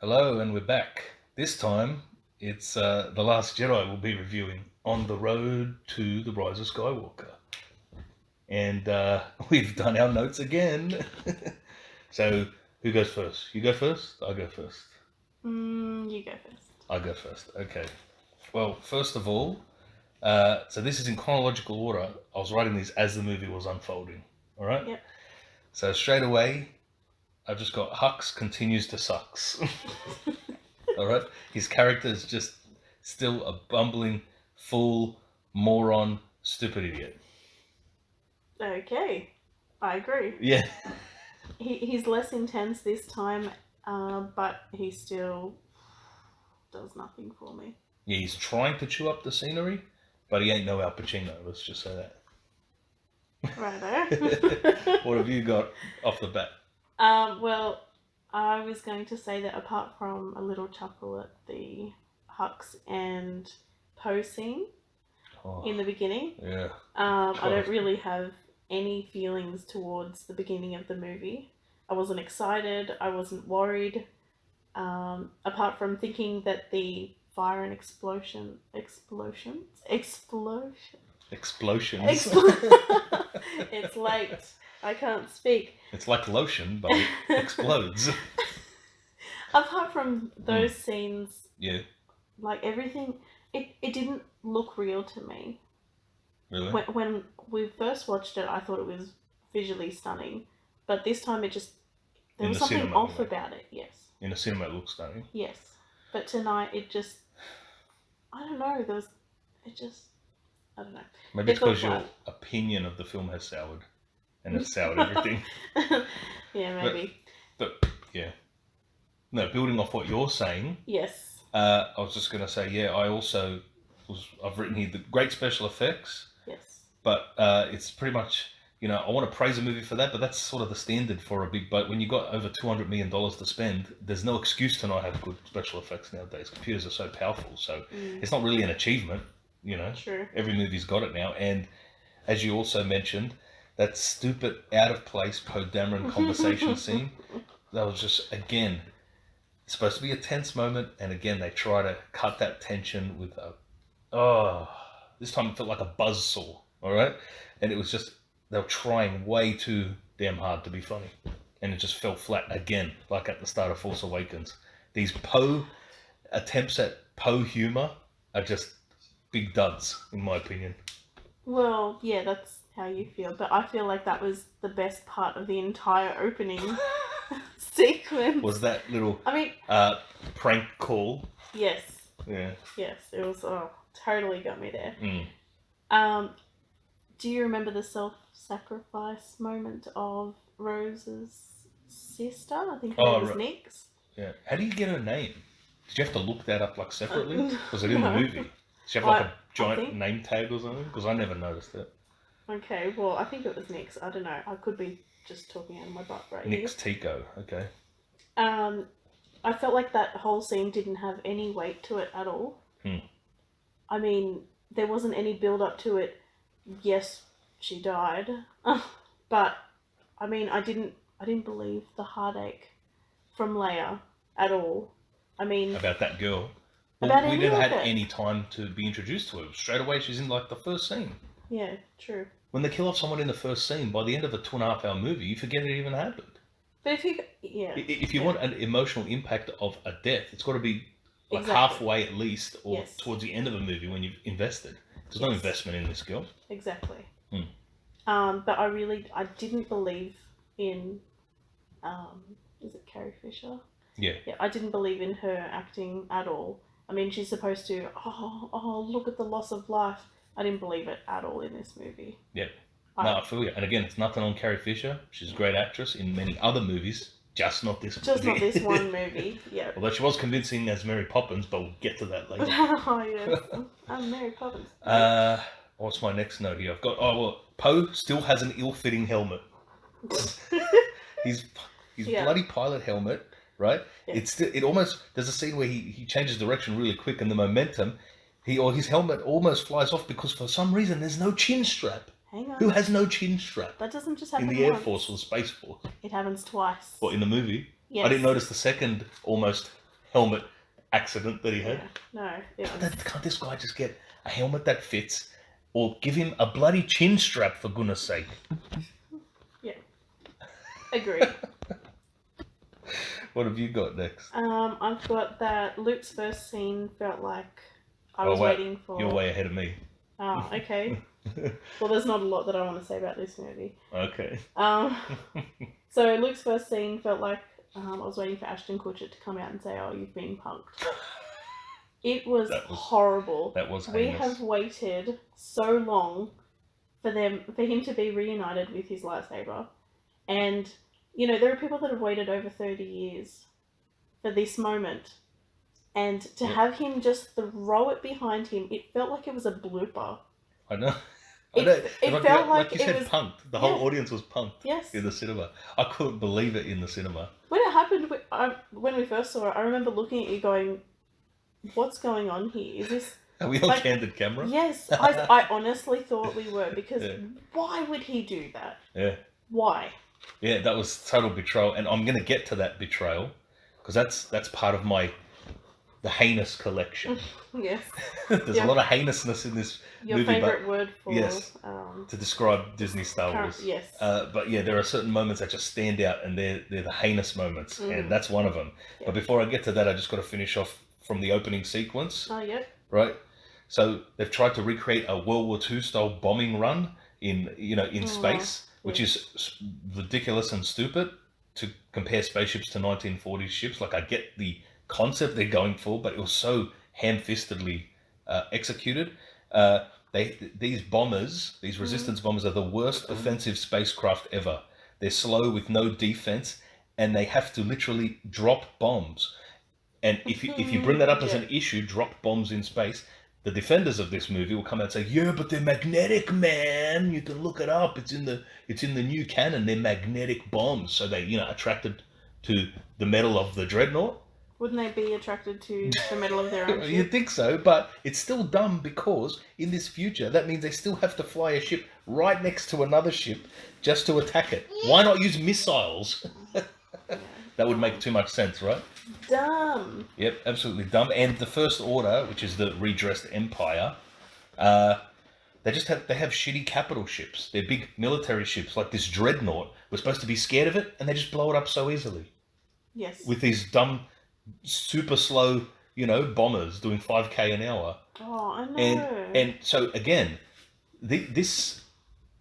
Hello, and we're back. This time, it's The Last Jedi we'll be reviewing on the road to the Rise of Skywalker. And we've done our notes again. So, who goes first? You go first? I go first. You go first. I go first. Okay. Well, first of all, so this is in chronological order. I was writing these as the movie was unfolding. All right? Yep. So, straight away, I've just got Hux continues to sucks. All right? His character is just still a bumbling, fool, moron, stupid idiot. Okay, I agree. Yeah. He's less intense this time, but he still does nothing for me. Yeah, he's trying to chew up the scenery, but he ain't no Al Pacino, let's just say that. Righto. What have you got off the bat? Well, I was going to say that apart from a little chuckle at the Hux and Poe scene in the beginning, Yeah. I don't really have any feelings towards the beginning of the movie. I wasn't excited. I wasn't worried. Apart from thinking that the fire and explosions. It's late. I can't speak. It's like lotion, but it explodes. Apart from those scenes, Yeah. like everything, it didn't look real to me. Really? When we first watched it, I thought it was visually stunning, but this time there was something off about it. Yes. In the cinema, it looks stunning. Yes, but tonight I don't know. I don't know. Maybe it's because your opinion of the film has soured, and it's soured everything. Yeah, maybe. But yeah, no. Building off what you're saying. Yes. I was just gonna say, yeah. I've written here the great special effects. Yes. But it's pretty much, I want to praise a movie for that, but that's sort of the standard for a big budget. When you got over $200 million to spend, there's no excuse to not have good special effects nowadays. Computers are so powerful, so it's not really an achievement, Sure. Every movie's got it now. And as you also mentioned, that stupid, out of place Poe Dameron conversation scene, that was just, again, supposed to be a tense moment, and again, they try to cut that tension with this time it felt like a buzzsaw, all right? And it was just, they were trying way too damn hard to be funny. And it just fell flat again, like at the start of Force Awakens. These Poe attempts at Poe humor are just big duds, in my opinion. Well, yeah, that's how you feel. But I feel like that was the best part of the entire opening sequence. Was that little prank call? Yes. Yeah. Yes, it was, totally got me there. Do you remember the self-sacrifice moment of Rose's sister? I think her name was Nyx. Yeah. How do you get her name? Did you have to look that up separately? Was it in the movie? Did she have a giant name tag or something? Because I never noticed it. Okay, well, I think it was Nyx. I don't know. I could be just talking out of my butt right here. Nyx Tico, okay. I felt like that whole scene didn't have any weight to it at all. I mean, there wasn't any build up to it. Yes, she died, but I mean, I didn't believe the heartache from Leia at all. I mean, about that girl. Well, we never had any time to be introduced to her. Straight away, she's in like the first scene. Yeah, true. When they kill off someone in the first scene, by the end of a 2.5 hour movie, you forget it even happened. But if you want an emotional impact of a death, it's got to be like halfway at least, or towards the end of a movie when you've invested. There's no investment in this girl. Exactly. But I didn't believe in, is it Carrie Fisher? Yeah. Yeah, I didn't believe in her acting at all. I mean, she's supposed to, look at the loss of life. I didn't believe it at all in this movie. Yeah. No, I feel you. And again, it's nothing on Carrie Fisher. She's a great actress in many other movies, just not this movie. Just not this one movie, yeah. Although she was convincing as Mary Poppins, but we'll get to that later. Oh, yes. I'm Mary Poppins. What's my next note here? I've got, Poe still has an ill-fitting helmet. His bloody pilot helmet, right? Yeah. It almost, there's a scene where he changes direction really quick, and the momentum, his helmet almost flies off because for some reason there's no chin strap. Hang on. Who has no chin strap? That doesn't just happen in the Air Force or the Space Force. It happens twice. What, in the movie? Yes. I didn't notice the second almost helmet accident that he had. Yeah, no. Can't this guy just get a helmet that fits, or give him a bloody chin strap for goodness sake? Yeah, agreed. What have you got next? I've got that Luke's first scene felt like I was waiting for. You're way ahead of me. Oh, okay. Well, there's not a lot that I want to say about this movie. Okay. So Luke's first scene felt like I was waiting for Ashton Kutcher to come out and say, "Oh, you've been punked." It was horrible. That was We heinous. have waited so long for him to be reunited with his lightsaber, and you know there are people that have waited over 30 years for this moment, and to have him just throw it behind him, it felt like it was a blooper. I know. It felt like you said, it was punked. The whole audience was punked. Yes. In the cinema. I couldn't believe it in the cinema. When it happened, when we first saw it, I remember looking at you going, "What's going on here? Is this?" Are we on candid camera? Yes, I honestly thought we were, because why would he do that? Yeah. Why? Yeah, that was total betrayal, and I'm going to get to that betrayal because that's part of the heinous collection. Yes. There's a lot of heinousness in this Your movie. favourite word for to describe Disney Star Wars. Yes. But yeah, there are certain moments that just stand out, and they're the heinous moments, and that's one of them. Yep. But before I get to that, I just got to finish off from the opening sequence. Oh, yep. Right. So they've tried to recreate a World War II style bombing run in space, which is ridiculous and stupid to compare spaceships to 1940s ships. Like, I get the concept they're going for, but it was so ham-fistedly executed. These bombers, these resistance bombers, are the worst offensive spacecraft ever. They're slow with no defense, and they have to literally drop bombs. And if you bring that up as an issue, drop bombs in space, the defenders of this movie will come out and say, "Yeah, but they're magnetic, man. You can look it up. It's in the new canon. They're magnetic bombs, so they attracted to the metal of the dreadnought." Wouldn't they be attracted to the metal of their own ship? You'd think so, but it's still dumb, because in this future, that means they still have to fly a ship right next to another ship just to attack it. Why not use missiles? That would make too much sense, right? Dumb. Yep, absolutely dumb. And the First Order, which is the redressed Empire, they have shitty capital ships. They're big military ships, like this dreadnought. We're supposed to be scared of it, and they just blow it up so easily. Yes. With these dumb, super slow, bombers doing 5k an hour. Oh, I know. And so again, this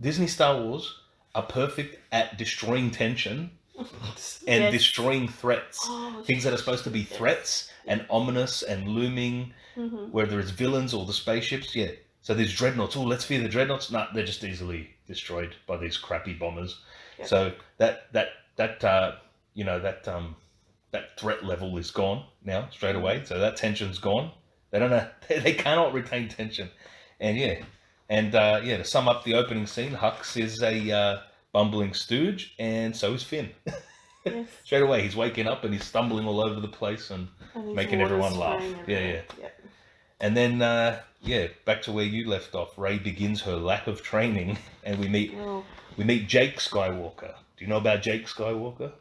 Disney Star Wars are perfect at destroying tension and destroying threats. Things that are supposed to be threats and ominous and looming, whether it's villains or the spaceships. Yeah. So there's dreadnoughts. Oh, let's fear the dreadnoughts. Nah, they're just easily destroyed by these crappy bombers. Yep. So that threat level is gone now straight away. So that tension's gone. They don't know. They cannot retain tension. And to sum up the opening scene, Hux is a bumbling stooge, and so is Finn. Yes. Straight away, he's waking up and he's stumbling all over the place and making everyone laugh. Yeah. Yep. And then, back to where you left off. Rey begins her lack of training, and we meet Jake Skywalker. Do you know about Jake Skywalker?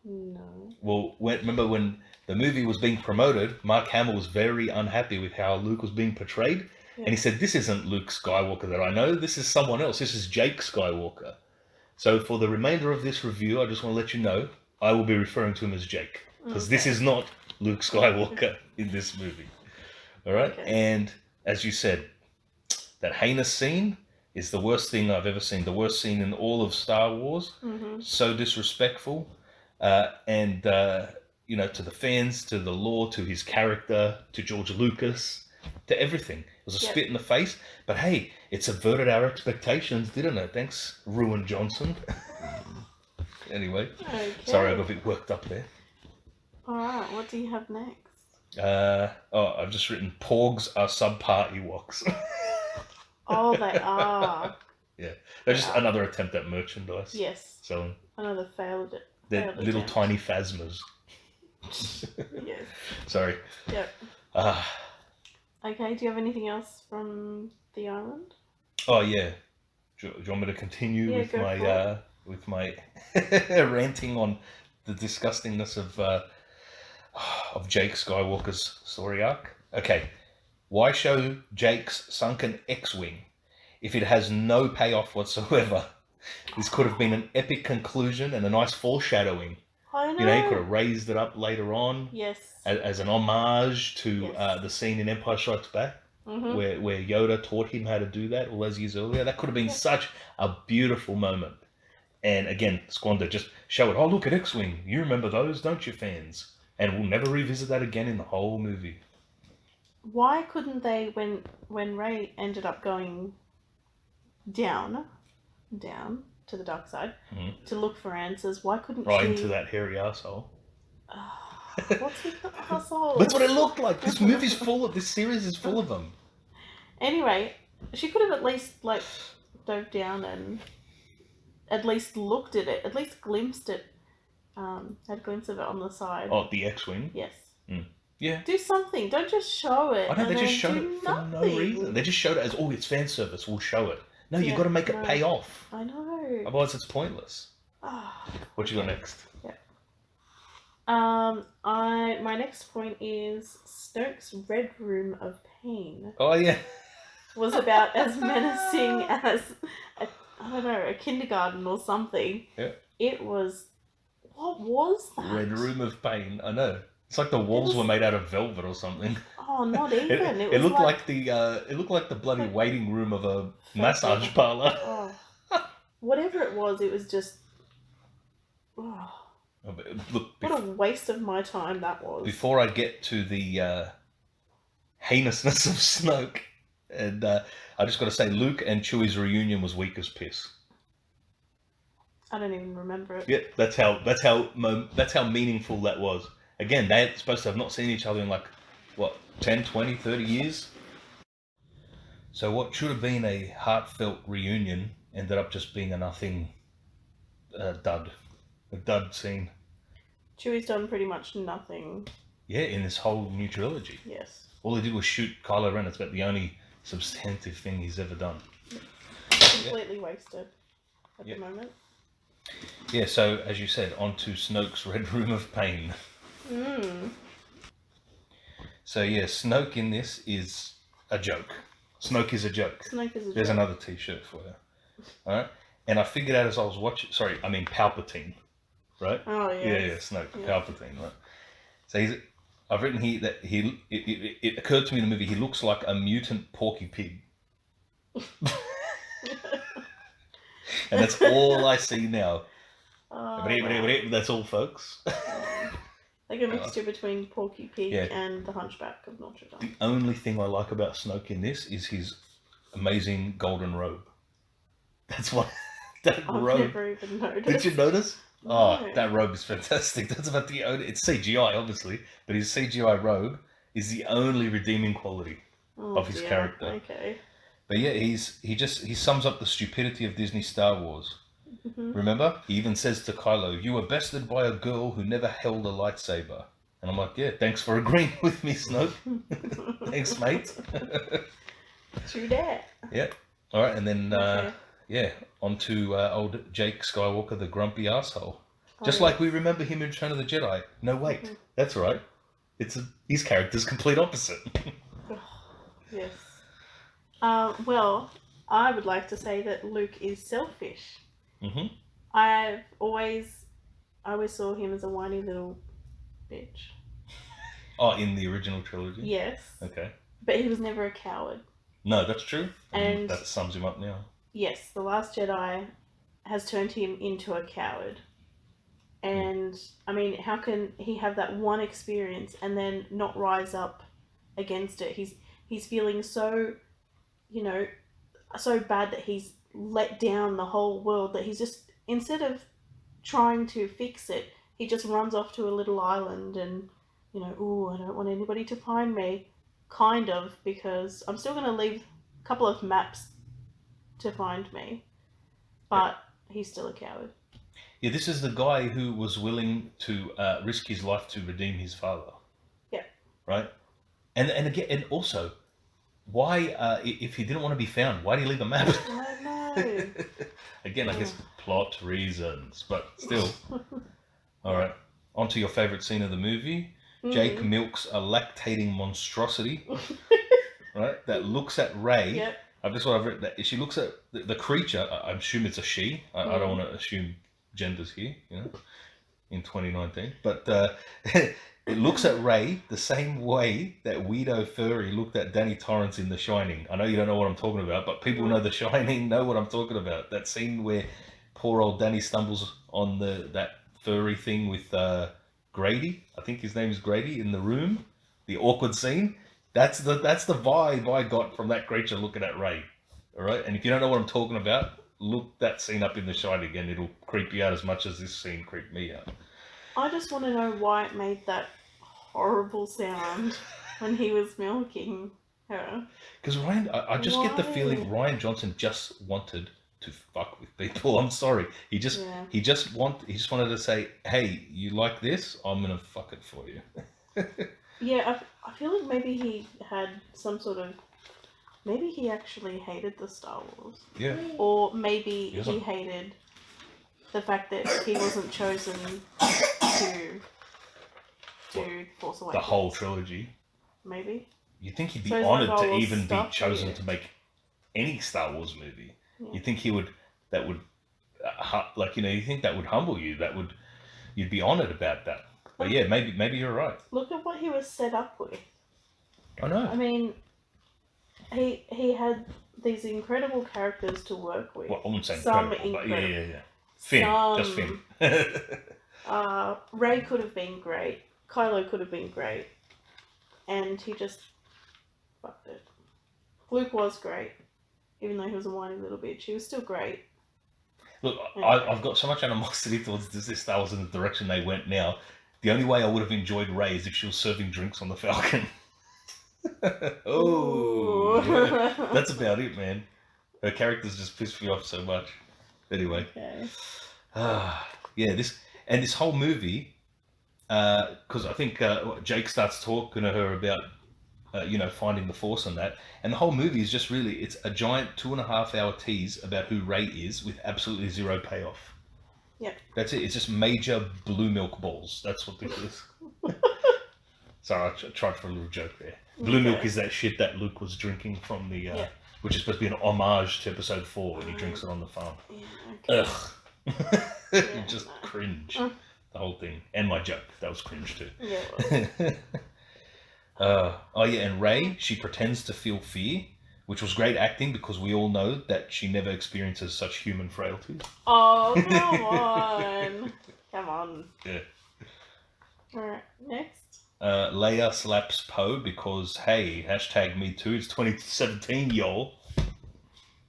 No. Well, remember when the movie was being promoted, Mark Hamill was very unhappy with how Luke was being portrayed. Yeah. And he said, "This isn't Luke Skywalker that I know. This is someone else. This is Jake Skywalker." So for the remainder of this review, I just want to let you know, I will be referring to him as Jake. Because this is not Luke Skywalker in this movie. All right? Okay. And as you said, that heinous scene is the worst thing I've ever seen. The worst scene in all of Star Wars. Mm-hmm. So disrespectful. To the fans, to the lore, to his character, to George Lucas, to everything. It was a spit in the face. But hey, it subverted our expectations, didn't it? Thanks, Ruin Johnson. Anyway, sorry I got a bit worked up there. Alright, what do you have next? I've just written, Porgs are subpar Ewoks. Oh, they are. Yeah, they're just another attempt at merchandise. Yes. Selling. Another failed it. They're little tiny phasmas. Yes. Sorry. Yep. Okay, do you have anything else from the island? Oh yeah. Do you want me to continue with my ranting on the disgustingness of of Jake Skywalker's story arc. Okay, why show Jake's sunken X-Wing if it has no payoff whatsoever? This could have been an epic conclusion and a nice foreshadowing. I know. You know, you could have raised it up later on Yes. as an homage to Yes. the scene in Empire Strikes Back, where Yoda taught him how to do that all those years earlier. That could have been such a beautiful moment. And again, squander, just show it. Oh, look at X-Wing. You remember those, don't you, fans? And we'll never revisit that again in the whole movie. Why couldn't they, when Rey ended up going down to the dark side to look for answers, why couldn't Right she... into that hairy arsehole. What's with the asshole? That's what it looked like. This series is full of them. Anyway, she could have at least dove down and at least looked at it, at least glimpsed it, had a glimpse of it on the side. Oh, the X-Wing? Yes. Yeah. Do something. Don't just show it. I know, they and just then showed do it for no nothing. reason. They just showed it as, oh, it's fan service, we'll show it. No, you've got to make it pay off. I know. Otherwise, it's pointless. Ah. What you got next? Yeah. My next point is Snoke's Red Room of Pain Oh, yeah. was about as menacing as a kindergarten or something. Yeah. It was. What was that? Red Room of Pain. I know. It's like the walls were made out of velvet or something. Oh, not even. It looked like the bloody waiting room of a massage parlor. Oh. Whatever it was just. Oh. Look, What a waste of my time that was. before I get to the heinousness of Snoke, and I just got to say, Luke and Chewie's reunion was weak as piss. I don't even remember it. Yeah, that's how meaningful that was. Again, they're supposed to have not seen each other in 10, 20, 30 years. So what should have been a heartfelt reunion ended up just being a nothing dud. A dud scene. Chewie's done pretty much nothing. Yeah, in this whole new trilogy. Yes. All he did was shoot Kylo Ren. It's about the only substantive thing he's ever done. Completely wasted at the moment. Yeah, so as you said, on to Snoke's Red Room of Pain. So yeah, Snoke in this is a joke. Snoke is a joke. Snoke is a There's joke. another t-shirt for you. Alright? And I figured out as I was watching, Palpatine. Right? Oh, Yeah, Snoke, Palpatine, right? So I've written here that it occurred to me in the movie, he looks like a mutant Porky Pig. And that's all I see now. That's all, folks. Like a mixture between Porky Pig and the Hunchback of Notre Dame. The only thing I like about Snoke in this is his amazing golden robe. That's what that I've robe. never even noticed. Did you notice? No. Oh, that robe is fantastic. That's about the only. It's CGI, obviously, but his CGI robe is the only redeeming quality of his character. Okay. But yeah, he sums up the stupidity of Disney Star Wars. Remember, he even says to Kylo, "You were bested by a girl who never held a lightsaber." And I'm like, yeah, thanks for agreeing with me, Snoke. Thanks, mate. True that. Yeah. All right, and then on to old Jake Skywalker, the grumpy asshole. Just like we remember him in Return of the Jedi. No, wait, that's right. His character's complete opposite. Yes. Well, I would like to say that Luke is selfish. I always saw him as a whiny little bitch. Oh, in the original trilogy? Yes. Okay. But he was never a coward. No, that's true. And that sums him up now. Yes, The Last Jedi has turned him into a coward. And, I mean, how can he have that one experience and then not rise up against it? He's feeling so, so bad that he's let down the whole world that he's just, instead of trying to fix it, he just runs off to a little island and, I don't want anybody to find me, kind of, because I'm still going to leave a couple of maps to find me, but he's still a coward. Yeah, this is the guy who was willing to risk his life to redeem his father. Yeah. Right? And again, and also, why, if he didn't want to be found, why did he leave a map? I know. Again, I guess plot reasons, but still. All right. On to your favourite scene of the movie. Jake milks a lactating monstrosity, right? That looks at Rey. Yep. That's what I've written. That she looks at the creature. I assume it's a she. I don't want to assume genders here, in 2019. But it looks at Rey the same way that weirdo furry looked at Danny Torrance in The Shining. I know you don't know what I'm talking about, but people who know The Shining know what I'm talking about. That scene where poor old Danny stumbles on that furry thing with Grady. I think his name is Grady in the room. The awkward scene. That's the vibe I got from that creature looking at Rey. All right, and if you don't know what I'm talking about, look that scene up in The Shining again. It'll creep you out as much as this scene creeped me out. I just want to know why it made that horrible sound when he was milking her. Because Ryan, I just get the feeling Rian Johnson just wanted to fuck with people. I'm sorry. He just wanted to say, hey, you like this? I'm gonna fuck it for you. Yeah, I feel like maybe he had some sort of... Maybe he actually hated the Star Wars. Yeah. Or maybe he hated the fact that he wasn't chosen to Force Awakens. The whole trilogy. Maybe. You'd think he'd be So honoured like, to even be chosen here. to make any Star Wars movie. Yeah. You think you think that would humble you. You'd be honoured about that. But yeah, maybe you're right. Look at what he was set up with. I know. I mean, he had these incredible characters to work with. Well, I wouldn't say Some incredible, but yeah. Finn, just Finn. Rey could have been great. Kylo could have been great. And he just fucked it. Luke was great. Even though he was a whiny little bitch, he was still great. Look, I've got so much animosity towards this Star Wars in the direction they went now. The only way I would have enjoyed Rey is if she was serving drinks on the Falcon. Yeah. That's about it, man. Her characters just pissed me off so much. Anyway. Okay. Yeah, this whole movie, because I think Jake starts talking to her about, finding the Force and that, and the whole movie is just really, it's a giant 2.5 hour tease about who Rey is with absolutely zero payoff. Yep. That's it. It's just major blue milk balls. That's what this is. Sorry, I tried for a little joke there. Blue milk is that shit that Luke was drinking from the, which is supposed to be an homage to Episode 4 when he drinks it on the farm. Yeah, okay. Ugh. Just cringe. The whole thing. And my joke. That was cringe too. Yeah. And Rey, she pretends to feel fear, which was great acting because we all know that she never experiences such human frailty. Oh, come on. Come on. Yeah. Alright, next. Leia slaps Poe because, hey, #me too, it's 2017, y'all.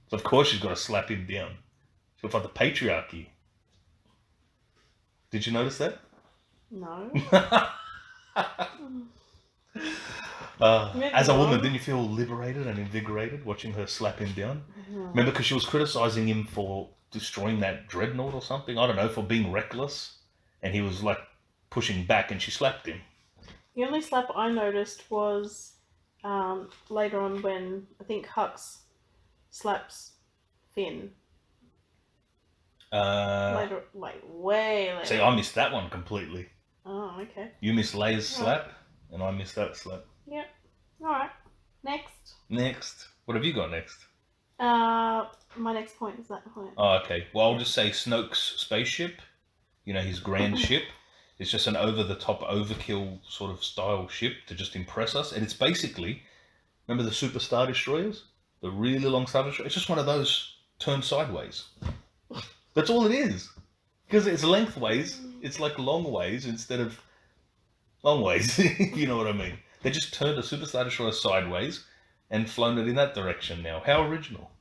So of course she's got to slap him down. She'll fight the patriarchy. Did you notice that? No. As a woman, didn't you feel liberated and invigorated watching her slap him down? Remember, because she was criticizing him for destroying that dreadnought or something? I don't know, for being reckless. And he was like pushing back and she slapped him. The only slap I noticed was later on when I think Hux slaps Finn. Later, way later. See, I missed that one completely. Oh, okay. You missed Leia's slap, and I missed that slap. Yep. Alright. Next. What have you got next? My next point is that point. Oh, okay. Well, I'll just say Snoke's spaceship, his grand ship. It's just an over-the-top, overkill sort of style ship to just impress us. And it's basically, remember the Super Star Destroyers? The really long Star Destroyers? It's just one of those turned sideways. That's all it is. Because it's lengthways. It's like long ways instead of long ways, if you know what I mean. They just turned a Super Star Destroyer sideways and flown it in that direction now. How original.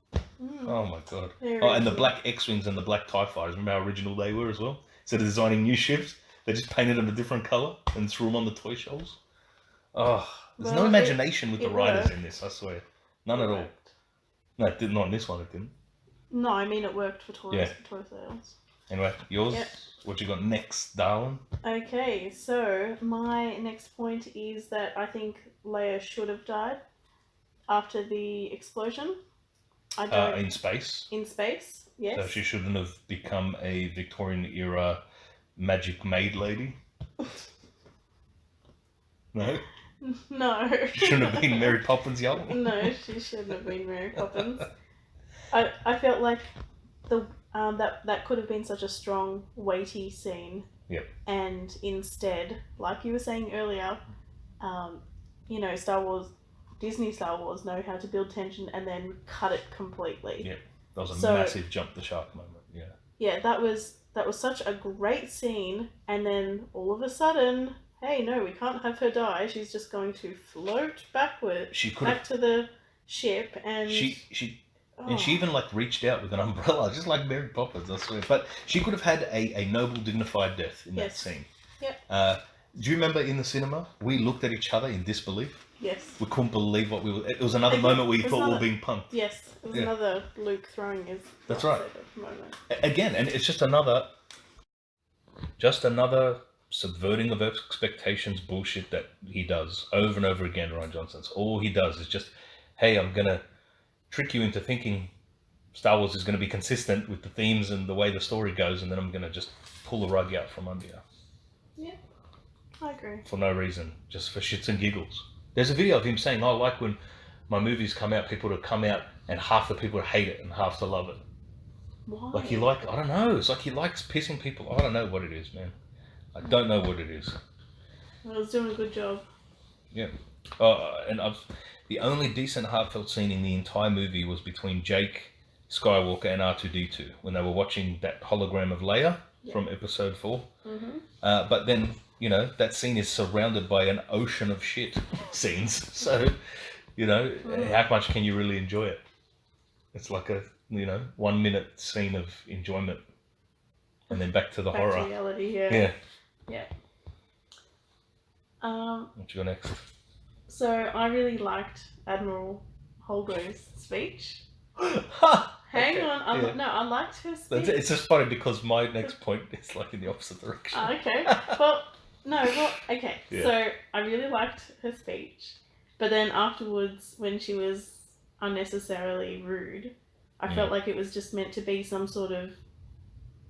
Oh my god. And the black X-Wings and the black TIE Fighters. Remember how original they were as well? Instead of designing new ships, they just painted them a different colour and threw them on the toy shelves. Oh, there's no imagination with the writers in this, I swear. None at all. No, it didn't. Not in this one, it didn't. No, I mean it worked for toy sales. Anyway, yours? Yep. What you got next, darling? Okay, so my next point is that I think Leia should have died after the explosion. In space? In space, yes. So she shouldn't have become a Victorian era magic maid lady? No? No. She shouldn't have been Mary Poppins young? No, she shouldn't have been Mary Poppins. I felt like that could have been such a strong, weighty scene. Yep. And instead, like you were saying earlier, Disney Star Wars know how to build tension and then cut it completely. Yeah, that was a massive jump the shark moment. Yeah. Yeah, that was such a great scene, and then all of a sudden, hey, no, we can't have her die. She's just going to float backwards back to the ship, and she even like reached out with an umbrella, just like Mary Poppins, I swear. But she could have had a noble, dignified death in that scene. Yep. Do you remember in the cinema we looked at each other in disbelief? Yes. We couldn't believe what we were. It was another moment where we thought we were being punked. Yes, it was another Luke throwing his. That's right. Moment. Again, and it's just another subverting of expectations bullshit that he does over and over again. Rian Johnson's all he does is just, hey, I'm gonna trick you into thinking Star Wars is going to be consistent with the themes and the way the story goes, and then I'm gonna just pull the rug out from under you. Yeah, I agree. For no reason, just for shits and giggles. There's a video of him saying, I like when my movies come out, people to come out and half the people hate it and half to love it. Why? Like I don't know, it's like he likes pissing people. I don't know what it is, man. I don't know what it is. I was doing a good job. Yeah. The only decent heartfelt scene in the entire movie was between Jake Skywalker and R2-D2 when they were watching that hologram of Leia from Episode 4. Mm-hmm. But then, that scene is surrounded by an ocean of shit scenes. So, how much can you really enjoy it? It's like a, 1 minute scene of enjoyment. And then back to the horror. Back to reality, yeah. Yeah. What you got next? So, I really liked Admiral Holgo's speech. Hang on. I liked her speech. It's just funny because my next point is like in the opposite direction. Okay. Okay. Yeah. So I really liked her speech, but then afterwards, when she was unnecessarily rude, I felt like it was just meant to be some sort of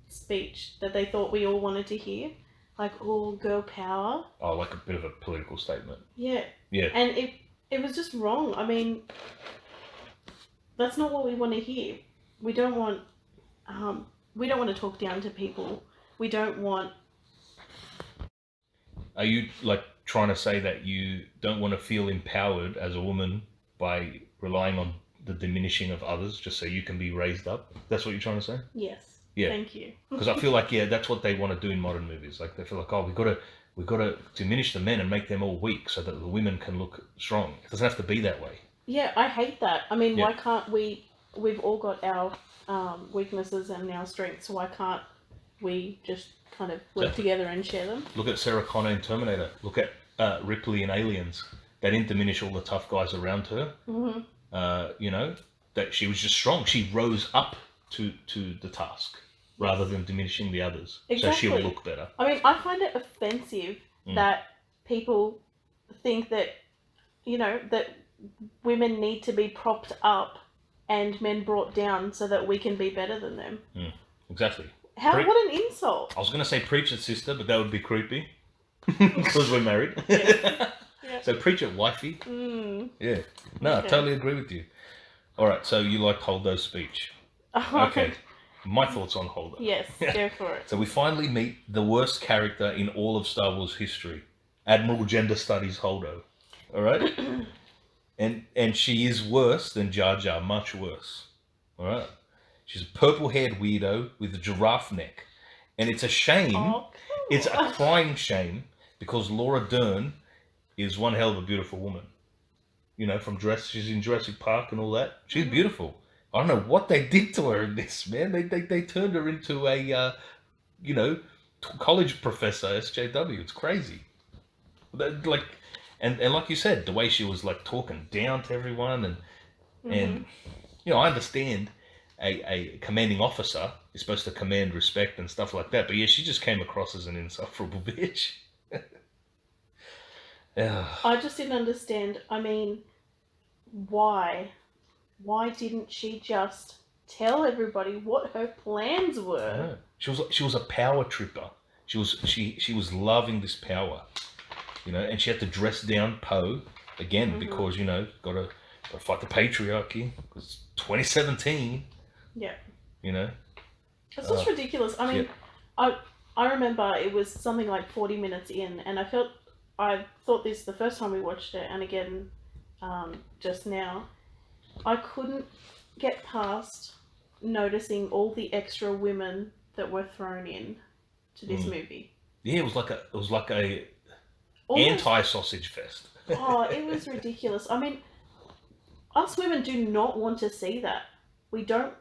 speech that they thought we all wanted to hear, like all girl power. Oh, like a bit of a political statement. Yeah. Yeah. And it was just wrong. I mean, that's not what we want to hear. We don't want to talk down to people. We don't want. Are you like trying to say that you don't want to feel empowered as a woman by relying on the diminishing of others just so you can be raised up? That's what you're trying to say? Yes. Yeah. Thank you. Because I feel like that's what they want to do in modern movies. Like they feel like, oh, we got to diminish the men and make them all weak so that the women can look strong. It doesn't have to be that way. Yeah, I hate that. I mean, why can't we? We've all got our weaknesses and our strengths. So why can't we just kind of work together and share them? Look at Sarah Connor in Terminator. Look at Ripley in Aliens. They didn't diminish all the tough guys around her. Mm-hmm. That she was just strong. She rose up to the task rather than diminishing the others. Exactly. So she will look better. I mean, I find it offensive that people think that, that women need to be propped up and men brought down so that we can be better than them. Exactly. What an insult. I was going to say preach it, sister, but that would be creepy. Because we're married. Yeah. So preach it, wifey. Yeah. No, I totally agree with you. All right, so you liked Holdo's speech. Okay. My thoughts on Holdo. Yes, go for it. So we finally meet the worst character in all of Star Wars history, Admiral Gender Studies Holdo. All right? And she is worse than Jar Jar, much worse. All right? She's a purple-haired weirdo with a giraffe neck. And it's a shame, it's a crying shame, because Laura Dern is one hell of a beautiful woman. She's in Jurassic Park and all that. She's beautiful. I don't know what they did to her in this, man. They turned her into a, college professor, SJW. It's crazy. And like you said, the way she was like talking down to everyone and I understand a commanding officer is supposed to command respect and stuff like that, but yeah, she just came across as an insufferable bitch. I just didn't understand. I mean, why? Why didn't she just tell everybody what her plans were? She was a power tripper. She was loving this power. you know, and she had to dress down Poe again because, you know, gotta fight the patriarchy. It's 2017. Yeah. You know? It's just ridiculous. I mean, I remember it was something like 40 minutes in, and I thought this the first time we watched it, and again, just now, I couldn't get past noticing all the extra women that were thrown in to this movie. Yeah, it was like a Almost, anti-sausage fest. Oh, it was ridiculous. I mean, us women do not want to see that. We don't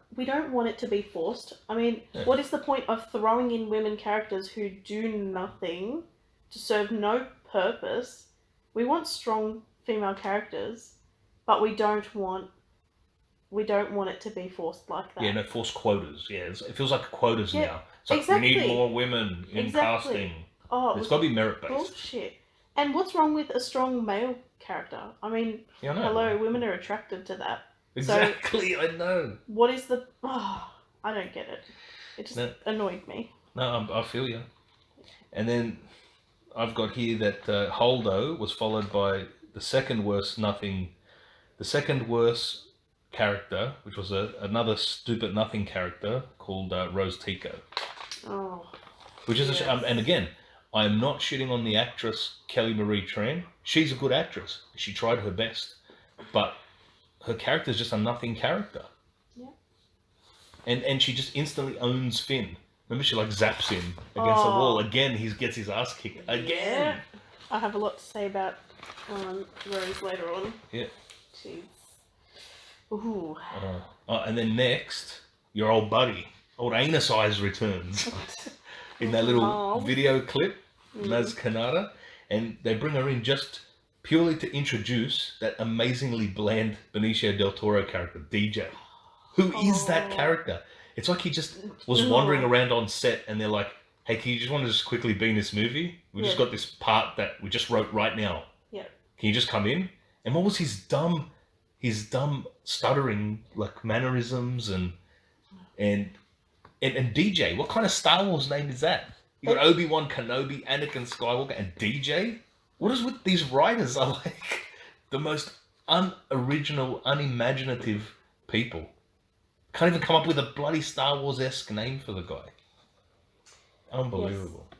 want it to be forced. I mean, what is the point of throwing in women characters who do nothing to serve no purpose? We want strong female characters, but we don't want it to be forced like that. Yeah, no, forced quotas. Yeah, it feels like quotas now. It's like exactly. we need more women in casting. Oh, it's got to be merit-based. Bullshit. And what's wrong with a strong male character? I mean, hello, women are attracted to that. Exactly, so, I know. What is the... Oh, I don't get it. It just annoyed me. No, I feel you. And then I've got here that Holdo was followed by the second worst character, which was another stupid nothing character called Rose Tico. Oh. Which is and again, I am not shitting on the actress Kelly Marie Tran. She's a good actress. She tried her best, but her character is just a nothing character. Yeah. And she just instantly owns Finn. Remember, she like zaps him against the wall. Again, he gets his ass kicked. Again. Yeah. I have a lot to say about Rose later on. Yeah. Jeez. Ooh. And then next, your old buddy, old Anus Eyes returns in that little video clip, Maz Kanata, and they bring her in just purely to introduce that amazingly bland Benicio del Toro character, DJ. Who is that character? It's like he just was wandering around on set and they're like, hey, can you just want to just quickly be in this movie? We just got this part that we just wrote right now. Yeah. Can you just come in? And what was his dumb stuttering like mannerisms and DJ? What kind of Star Wars name is that? You got Obi-Wan Kenobi, Anakin Skywalker, and DJ? What is with these writers? Are like the most unoriginal, unimaginative people. Can't even come up with a bloody Star Wars-esque name for the guy. Unbelievable. Yes.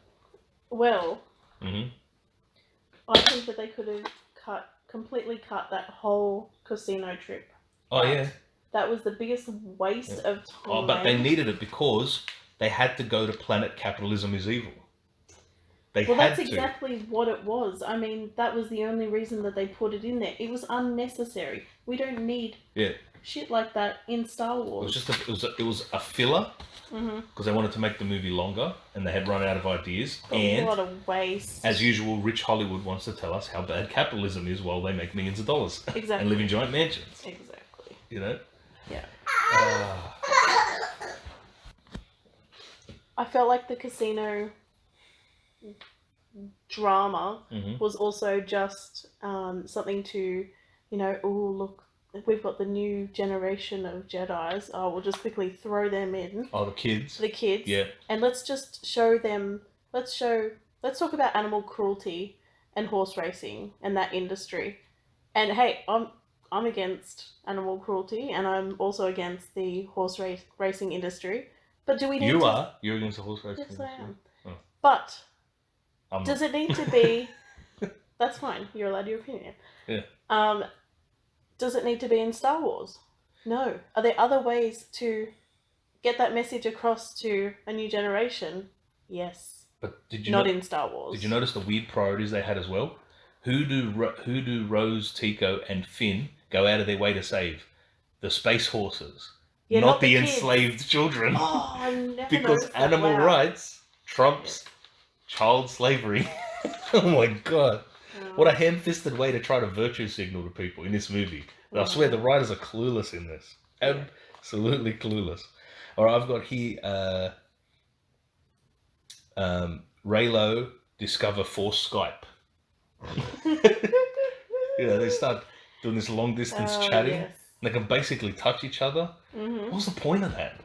Well, I think that they could have completely cut that whole casino trip. Oh, yeah. That was the biggest waste of time. Oh, but they needed it because they had to go to Planet Capitalism is Evil. That's exactly what it was. I mean, that was the only reason that they put it in there. It was unnecessary. We don't need shit like that in Star Wars. It was a filler because they wanted to make the movie longer and they had run out of ideas. And what a waste. As usual, rich Hollywood wants to tell us how bad capitalism is while they make millions of dollars. Exactly. And live in giant mansions. Exactly. You know? Yeah. I felt like the casino drama was also just something to, oh, look, we've got the new generation of Jedis. Oh, we'll just quickly throw them in. Oh, the kids. The kids. Yeah. And let's just show them, let's talk about animal cruelty and horse racing and that industry. And hey, I'm against animal cruelty and I'm also against the horse racing industry. But do we need You're against the horse racing industry? Yes, I am. Oh. But does it need to be... That's fine. You're allowed your opinion. Yeah. Does it need to be in Star Wars? No. Are there other ways to get that message across to a new generation? Yes. But did you not in Star Wars? Did you notice the weird priorities they had as well? Who do Rose, Tico, and Finn go out of their way to save? The space horses, not the enslaved children. Oh, I never because animal rights trumps child slavery. Oh my god. What a ham-fisted way to try to virtue signal to people in this movie. But I swear the writers are clueless in this. Absolutely clueless. Alright, I've got here Reylo discover force Skype. They start doing this long distance chatting. Yes. And they can basically touch each other. What's the point of that?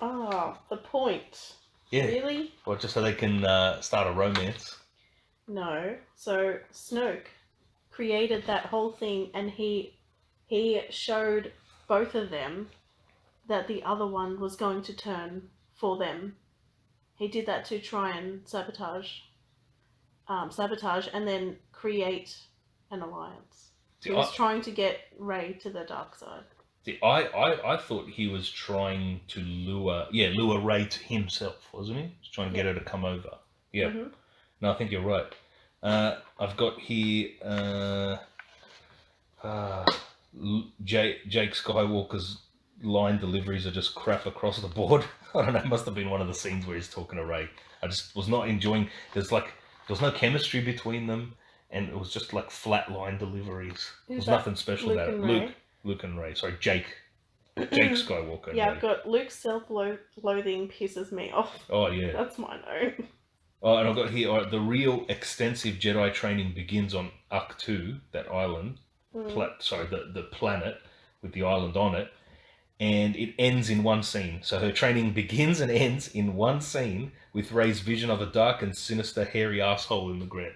Oh, the point. Yeah. Really? Or just so they can start a romance. No. So Snoke created that whole thing, and he showed both of them that the other one was going to turn for them. He did that to try and sabotage and then create an alliance. He was trying to get Rey to the dark side. I thought he was trying to lure Rey to himself, wasn't he? He's trying to get her to come over. Yeah. Mm-hmm. No, I think you're right. I've got here Jake Skywalker's line deliveries are just crap across the board. I don't know, it must have been one of the scenes where he's talking to Rey. I just was not enjoying. There was no chemistry between them, and it was just like flat line deliveries. There was nothing special about it. Luke and Rey. Sorry, Jake Skywalker. Yeah, I've got Luke's self-loathing pisses me off. Oh yeah, that's my note. Oh, and I've got here, the real extensive Jedi training begins on XIII, that island. The planet with the island on it, and it ends in one scene. So her training begins and ends in one scene with Rey's vision of a dark and sinister hairy asshole in the ground.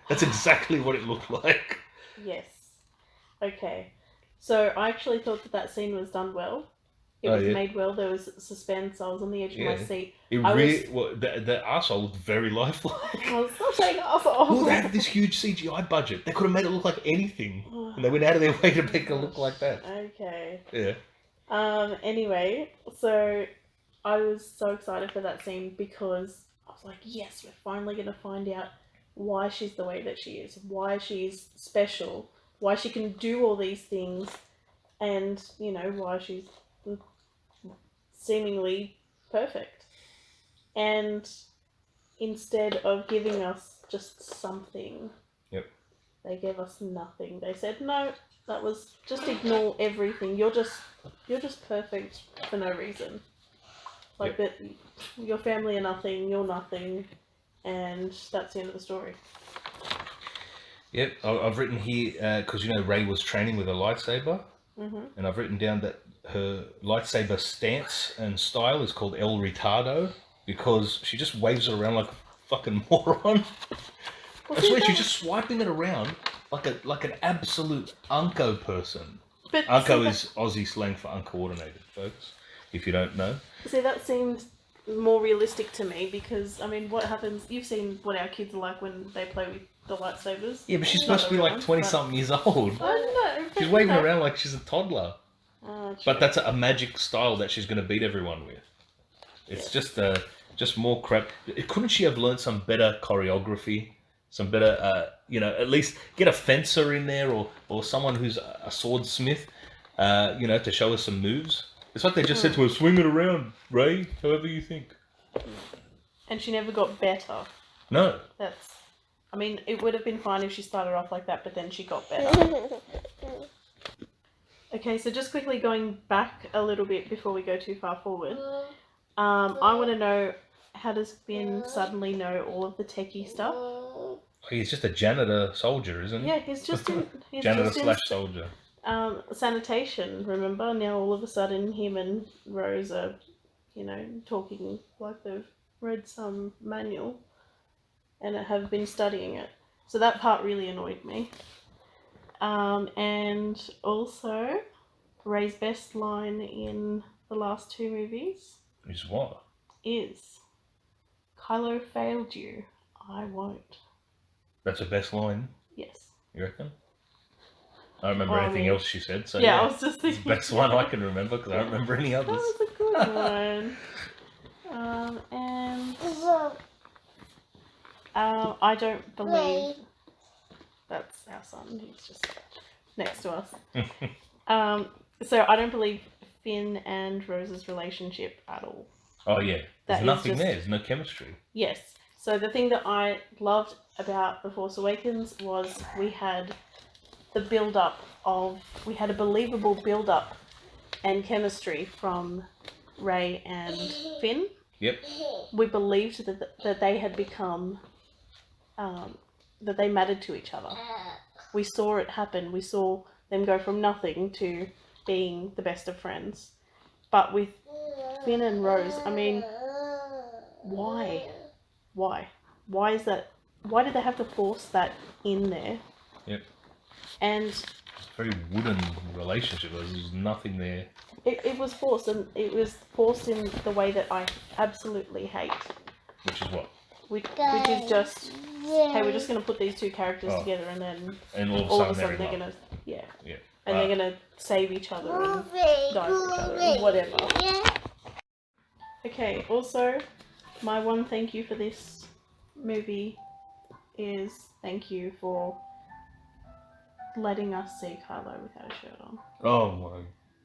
That's exactly what it looked like. Yes. Okay. So I actually thought that scene was done well. It was made well. There was suspense. I was on the edge of my seat. The arsehole looked very lifelike. I was not saying arsehole. Well, they had this huge CGI budget. They could have made it look like anything. And they went out of their way to make it look like that. Okay. Yeah. Anyway, so I was so excited for that scene because I was like, yes, we're finally going to find out why she's the way that she is. Why she's special. Why she can do all these things. And, why she's seemingly perfect. And instead of giving us just something, they gave us nothing. They said, no, that was just ignore everything. You're just perfect for no reason. That your family are nothing, you're nothing, and that's the end of the story. Yep, I've written here, because Rey was training with a lightsaber, and I've written down that her lightsaber stance and style is called El Retardo, because she just waves it around like a fucking moron. I swear, she's just swiping it around like an absolute unco person. But unco is Aussie slang for uncoordinated, folks, if you don't know. See, that seemed more realistic to me because, what happens... You've seen what our kids are like when they play with the lightsabers. Yeah, but she's supposed to be like 20-something years old. I know. She's waving around like she's a toddler. But that's a magic style that she's going to beat everyone with. It's just more crap. Couldn't she have learned some better choreography? Some better, at least get a fencer in there or someone who's a swordsmith, to show us some moves. It's like they just said to her, swing it around, Rey, however you think. And she never got better. No. It would have been fine if she started off like that, but then she got better. Okay, so just quickly going back a little bit before we go too far forward. I want to know, how does Finn suddenly know all of the techie stuff? He's just a janitor soldier, isn't he? Yeah, he's just in... Janitor/soldier. Sanitation, remember? Now all of a sudden him and Rose are, talking like they've read some manual and have been studying it. So that part really annoyed me. And also, Rey's best line in the last two movies... Is what? Is, Kylo failed you, I won't. That's her best line? Yes. You reckon? I don't remember anything else she said, so I was just thinking... It's the best one I can remember, because I don't remember any others. That was a good one. And... I don't believe... That's our son, he's just next to us. So I don't believe Finn and Rose's relationship at all. Oh yeah, there's nothing there, there's no chemistry. Yes. So the thing that I loved about The Force Awakens was we had a believable build-up and chemistry from Rey and Finn. Yep. We believed that they had become, that they mattered to each other. We saw it happen. We saw them go from nothing to being the best of friends. But with Finn and Rose, why? Why? why is that? Why did they have to force that in there? Yep. And It's a very wooden relationship. There's nothing there. it was forced, and it was forced in the way that I absolutely hate. Which is what? Which is just, hey, we're just going to put these two characters together, and then all of a sudden they're going to, yeah. Yeah. And they're going to save each other and die for each other, or whatever. Okay, also, my one thank you for this movie is thank you for letting us see Kylo without a shirt on. Oh my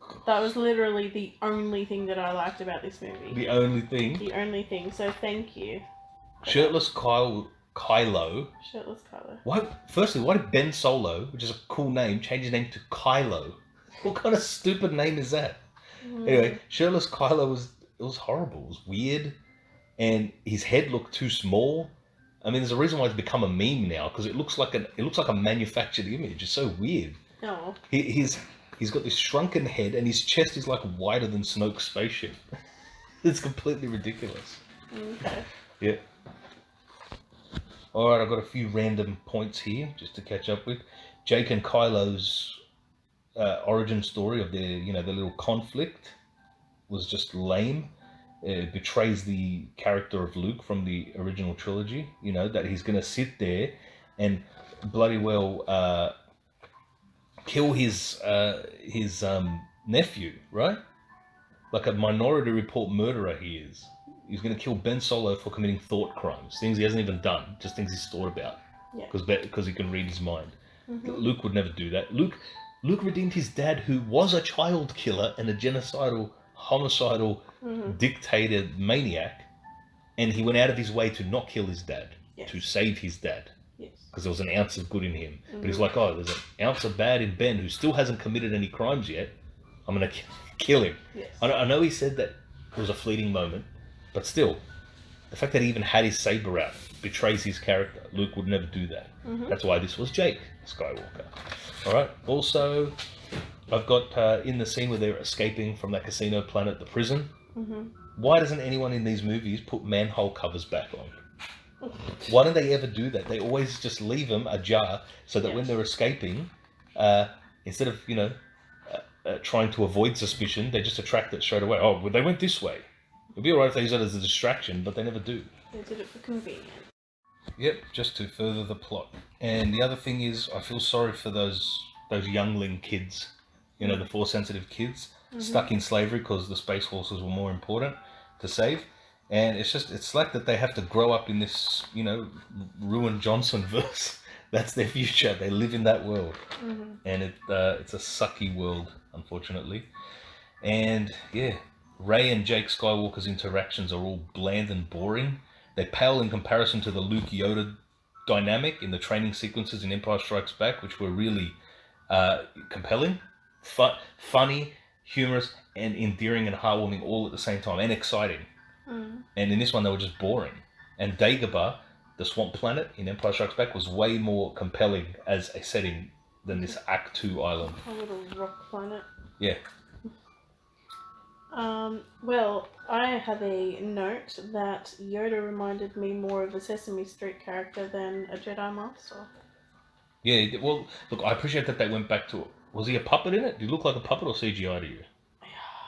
god. That was literally the only thing that I liked about this movie. The only thing? The only thing, so thank you. Shirtless Kylo. Shirtless Kylo. Why? Firstly, why did Ben Solo, which is a cool name, change his name to Kylo? What kind of stupid name is that? Anyway, shirtless Kylo was horrible. It was weird, and his head looked too small. I mean, there's a reason why it's become a meme now, because it looks like a manufactured image. It's so weird. Oh. He's got this shrunken head, and his chest is like wider than Snoke's spaceship. It's completely ridiculous. Okay. Yeah. All right, I've got a few random points here just to catch up with. Jake and Kylo's origin story of their little conflict was just lame. It betrays the character of Luke from the original trilogy. That he's going to sit there and bloody well kill his nephew, right? Like a Minority Report murderer he is. He's going to kill Ben Solo for committing thought crimes, things he hasn't even done, just things he's thought about, because he can read his mind. Mm-hmm. Luke would never do that. Luke redeemed his dad, who was a child killer and a genocidal, homicidal, dictator maniac, and he went out of his way to not kill his dad, to save his dad, because there was an ounce of good in him. But he's like, oh, there's an ounce of bad in Ben, who still hasn't committed any crimes yet. I'm going to kill him. Yes. I know he said that it was a fleeting moment, but still, the fact that he even had his saber out betrays his character. Luke would never do that. That's why this was Jake Skywalker. All right. Also, I've got in the scene where they're escaping from that casino planet, the prison. Why doesn't anyone in these movies put manhole covers back on? Why don't they ever do that? They always just leave them ajar so that when they're escaping, instead of trying to avoid suspicion, they just attract it straight away. Oh, well, they went this way. It'd be alright if they use it as a distraction, but they never do. They did it for convenience. Yep, just to further the plot. And the other thing is, I feel sorry for those youngling kids, the Force-sensitive kids, stuck in slavery because the Space Forces were more important to save. And it's like that they have to grow up in this, ruined Johnson verse. That's their future. They live in that world. And it's a sucky world, unfortunately. And, yeah. Rey and Jake Skywalker's interactions are all bland and boring. They pale in comparison to the Luke-Yoda dynamic in the training sequences in Empire Strikes Back, which were really compelling, funny, humorous, and endearing and heartwarming all at the same time, and exciting. And in this one, they were just boring. And Dagobah, the swamp planet in Empire Strikes Back, was way more compelling as a setting than this Act 2 island. A little rock planet. Yeah. Well, I have a note that Yoda reminded me more of a Sesame Street character than a Jedi Master. Yeah, well, look, I appreciate that they went back to it. Was he a puppet in it? Did he look like a puppet or CGI to you?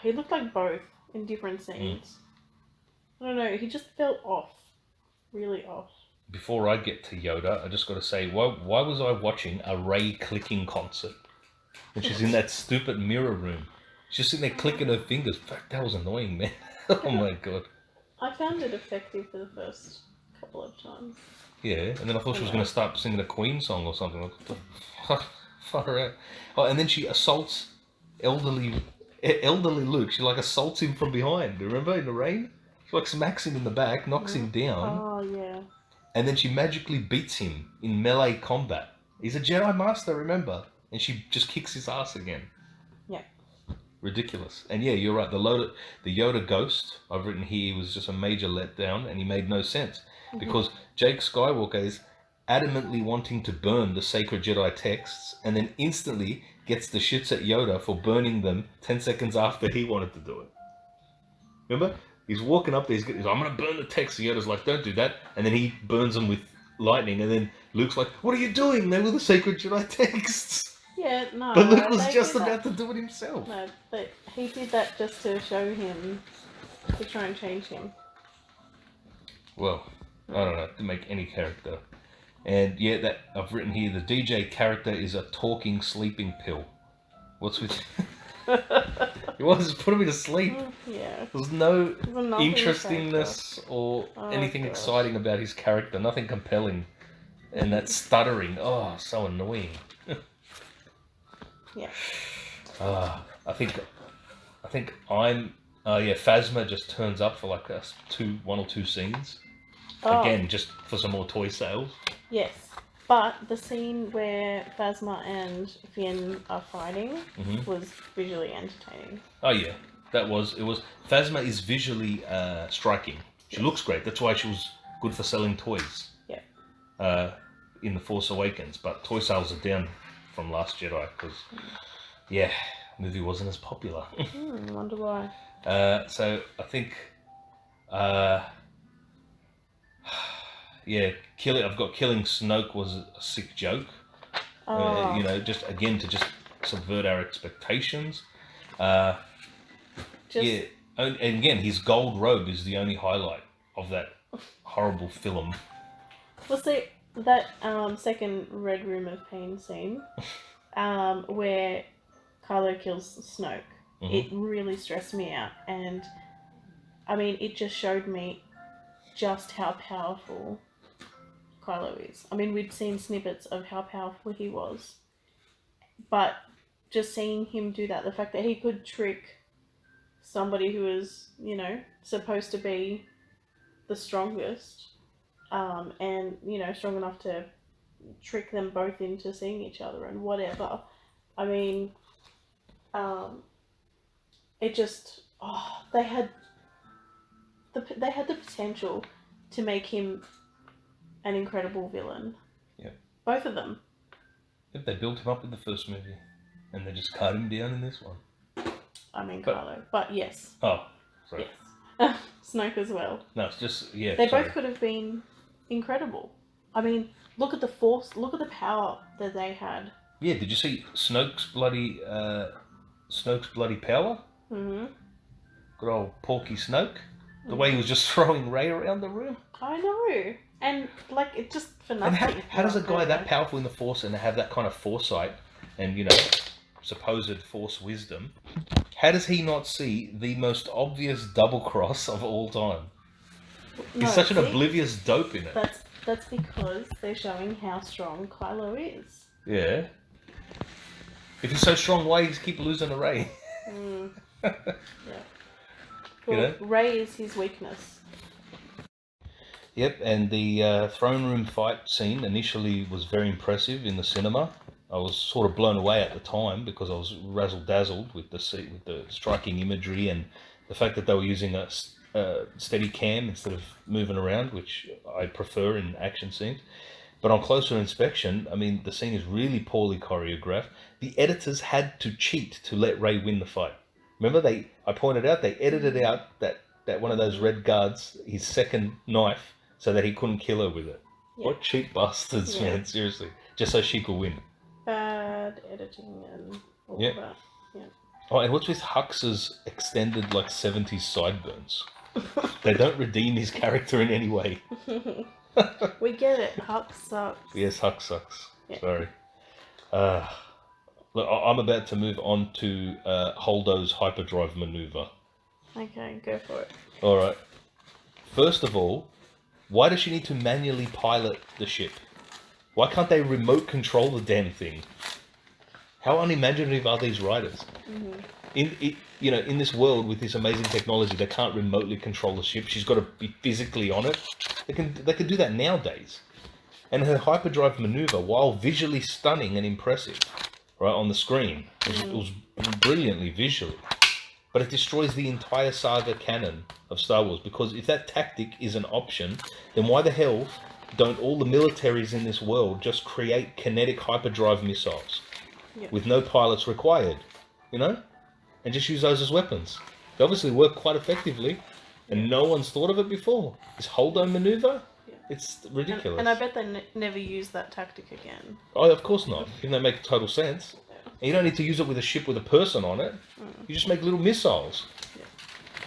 He looked like both in different scenes. I don't know, he just felt off. Really off. Before I get to Yoda, I just got to say, why was I watching a Rey clicking concert? When she's in that stupid mirror room. She's sitting there clicking her fingers. Fuck, that was annoying, man. Oh my god. I found it effective for the first couple of times. Yeah, and then I thought she was going to start singing a Queen song or something. Far out. Oh, and then she assaults elderly Luke. She like assaults him from behind. Remember in the rain? She like smacks him in the back, knocks him down. Oh yeah. And then she magically beats him in melee combat. He's a Jedi Master, remember? And she just kicks his ass again. Yeah. Ridiculous. And yeah, you're right. The Yoda ghost I've written here was just a major letdown, and he made no sense because Jake Skywalker is adamantly wanting to burn the sacred Jedi texts, and then instantly gets the shits at Yoda for burning them 10 seconds after he wanted to do it. Remember? He's walking up there. He's I'm going to burn the text. Yoda's like, don't do that. And then he burns them with lightning. And then Luke's like, what are you doing? They were the sacred Jedi texts. Yeah, no. But Luke was just about to do it himself. No, but he did that just to show him, to try and change him. Well, I don't know, to make any character. And yeah, that I've written here, the DJ character is a talking sleeping pill. What's with... You want to just put him to sleep. Yeah. There's no nothing interestingness or anything gosh. exciting about his character. Nothing compelling. And that stuttering. Oh, so annoying. Yeah. I think I'm... Phasma just turns up for like one or two scenes. Oh, Again, just for some more toy sales. yes. But the scene where Phasma and Finn are fighting was visually entertaining. Oh yeah, it was. Phasma is visually striking. She looks great. That's why she was good for selling toys. Yeah. In The Force Awakens, but toy sales are down from Last Jedi because, the movie wasn't as popular. I wonder why. So I think, I've got killing Snoke was a sick joke. Just again to just subvert our expectations. And again, his gold robe is the only highlight of that horrible film. Well, see, that second Red Room of Pain scene, where Kylo kills Snoke, it really stressed me out. And, I mean, it just showed me just how powerful Kylo is. I mean, we'd seen snippets of how powerful he was. But just seeing him do that, the fact that he could trick somebody who is, supposed to be the strongest, and, strong enough to trick them both into seeing each other and whatever. I mean, it just, they had the potential to make him an incredible villain. Yeah. Both of them. If they built him up in the first movie, and they just cut him down in this one. I mean, Kylo. But yes. Oh, sorry. Yes. Snoke as well. No, it's just, They both could have been incredible. I mean, look at the force, look at the power that they had. Yeah, did you see Snoke's bloody power? Mm-hmm. Good old Porky Snoke. The way he was just throwing Rey around the room. I know. And, it just for nothing. And how does a guy that powerful in the Force and have that kind of foresight and, supposed Force wisdom, how does he not see the most obvious double cross of all time? He's such an oblivious dope in it. That's because they're showing how strong Kylo is. Yeah. If he's so strong, why does he keep losing to Rey? Yeah. Well, Rey is his weakness. Yep, and the throne room fight scene initially was very impressive in the cinema. I was sort of blown away at the time because I was razzle-dazzled with the striking imagery and the fact that they were using a steady cam instead of moving around, which I prefer in action scenes. But on closer inspection, I mean, the scene is really poorly choreographed. The editors had to cheat to let Rey win the fight. Remember, I pointed out they edited out that one of those red guards, his second knife, so that he couldn't kill her with it. Yeah. What cheap bastards, man, seriously. Just so she could win. Bad editing and all that. Yeah. Oh, and what's with Hux's extended, 70s sideburns? They don't redeem his character in any way. We get it. Hux sucks. Yes, Hux sucks. Yeah. Sorry. Look, I'm about to move on to Holdo's hyperdrive maneuver. Okay, go for it. All right. First of all, why does she need to manually pilot the ship? Why can't they remote control the damn thing? How unimaginative are these writers? Mm-hmm. In this world with this amazing technology, they can't remotely control the ship. She's got to be physically on it. They can do that nowadays. And her hyperdrive maneuver, while visually stunning and impressive, right on the screen, it was brilliantly visually. But it destroys the entire saga canon of Star Wars, because if that tactic is an option, then why the hell don't all the militaries in this world just create kinetic hyperdrive missiles with no pilots required, and just use those as weapons? They obviously work quite effectively. and no one's thought of it before. This Holdo maneuver, Yeah. it's ridiculous. And I bet they never use that tactic again. Oh, of course not. Even though it makes total sense. And you don't need to use it with a ship with a person on it. You just make little missiles. Yeah.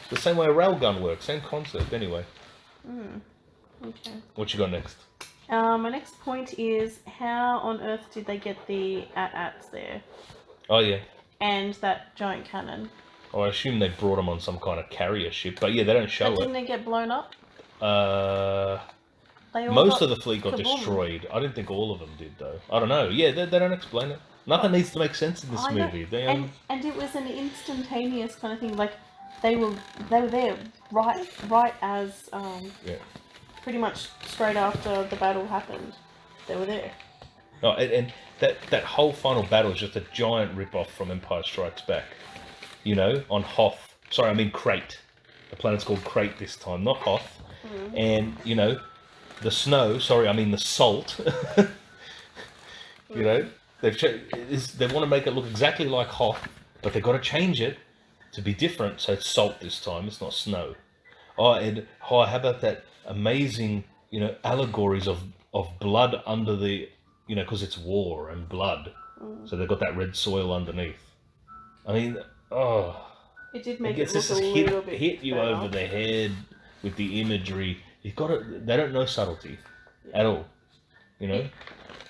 The same way a railgun works, same concept. Anyway, Okay. what you got next? My next point is, how on earth did they get the AT-ATs there? Oh yeah. And that giant cannon? Oh, I assume they brought them on some kind of carrier ship, but yeah, they don't show But it. didn't they get blown up? They all Most got of the fleet got kaboomed. destroyed. I didn't think all of them did, though. I don't know. Yeah, they don't explain it. Nothing needs to make sense in this I know. movie. And it was an instantaneous kind of thing. Like they were there right as pretty much straight after the battle happened. They were there. Oh, and that whole final battle is just a giant rip-off from Empire Strikes Back. You know, on Hoth. Sorry, I mean Crate. The planet's called Crate this time, not Hoth. And, you know, the snow, sorry, I mean the salt. You know, they want to make it look exactly like Hoth, but they've got to change it to be different, so it's salt this time, it's not snow. Oh, and how about that amazing, you know, allegories of blood under the, you know, because it's war and blood. So they've got that red soil underneath. I mean, It did make it it look just a little bit hit you better. over the head with the imagery. You've got to, they don't know subtlety at all, you know.